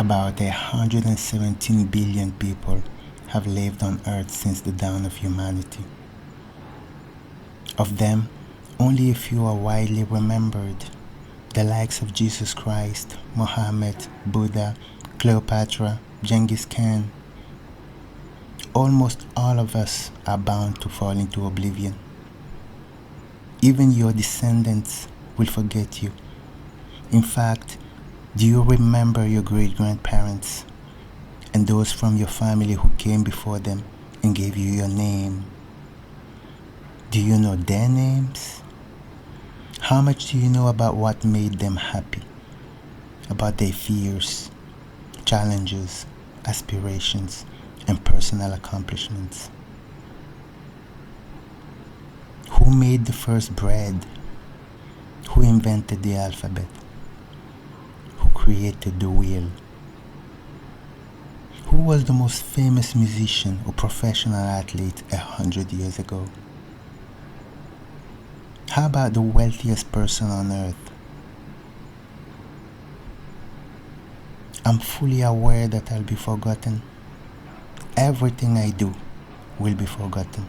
About 117 billion people have lived on Earth since the dawn of humanity. Of them, only a few are widely remembered, the likes of Jesus Christ, Muhammad, Buddha, Cleopatra, Genghis Khan. Almost all of us are bound to fall into oblivion. Even your descendants will forget you. In fact, do you remember your great-grandparents and those from your family who came before them and gave you your name? Do you know their names? How much do you know about what made them happy? About their fears, challenges, aspirations, and personal accomplishments? Who made the first bread? Who invented the alphabet? Who created the wheel? Who was the most famous musician or professional athlete 100 years ago? How about the wealthiest person on earth? I'm fully aware that I'll be forgotten. Everything I do will be forgotten.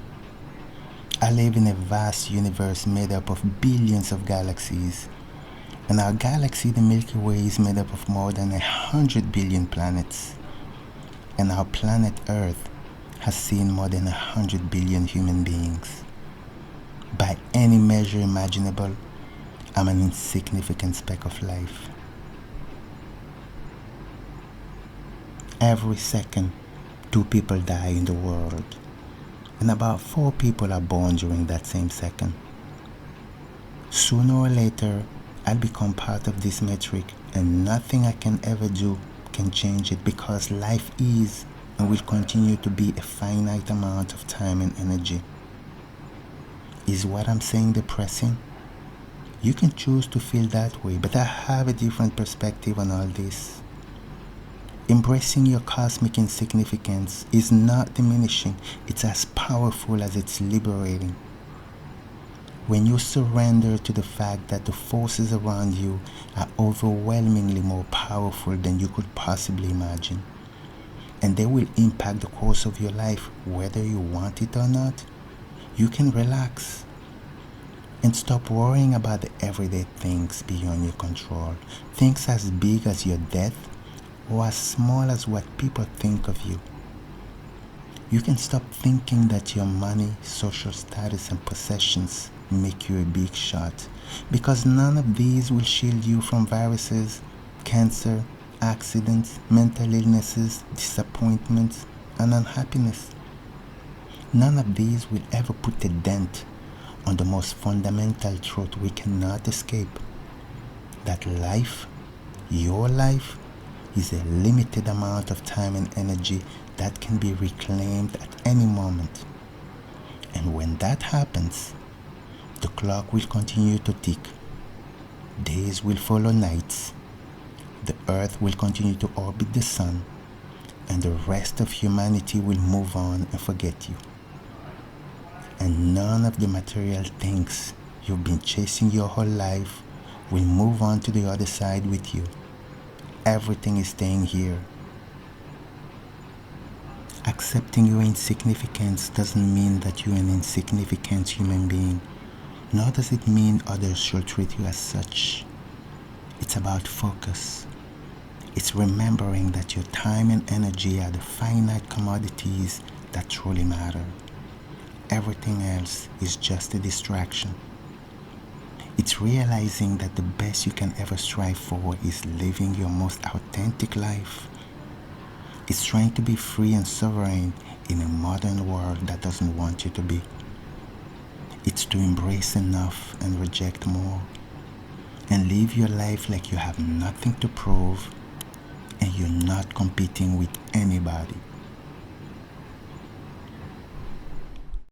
I live in a vast universe made up of billions of galaxies, and our galaxy, the Milky Way, is made up of more than 100 billion planets, and our planet Earth has seen more than 100 billion human beings. By any measure imaginable, I'm an insignificant speck of life. Every second, 2 people die in the world, and about 4 people are born during that same second. Sooner or later, I'll become part of this metric, and nothing I can ever do can change it, because life is and will continue to be a finite amount of time and energy. Is what I'm saying depressing? You can choose to feel that way, but I have a different perspective on all this. Embracing your cosmic insignificance is not diminishing, it's as powerful as it's liberating. When you surrender to the fact that the forces around you are overwhelmingly more powerful than you could possibly imagine, and they will impact the course of your life whether you want it or not, you can relax and stop worrying about the everyday things beyond your control, things as big as your death or as small as what people think of you. You can stop thinking that your money, social status, and possessions make you a big shot, because none of these will shield you from viruses, cancer, accidents, mental illnesses, disappointments, and unhappiness. None of these will ever put a dent on the most fundamental truth we cannot escape, that life, your life, is a limited amount of time and energy that can be reclaimed at any moment. And when that happens, the clock will continue to tick. Days will follow nights. The earth will continue to orbit the sun, and the rest of humanity will move on and forget you. And none of the material things you've been chasing your whole life will move on to the other side with you. Everything is staying here. Accepting your insignificance doesn't mean that you're an insignificant human being, nor does it mean others should treat you as such. It's about focus. It's remembering that your time and energy are the finite commodities that truly matter. Everything else is just a distraction. It's realizing that the best you can ever strive for is living your most authentic life. It's trying to be free and sovereign in a modern world that doesn't want you to be. It's to embrace enough and reject more, and live your life like you have nothing to prove and you're not competing with anybody.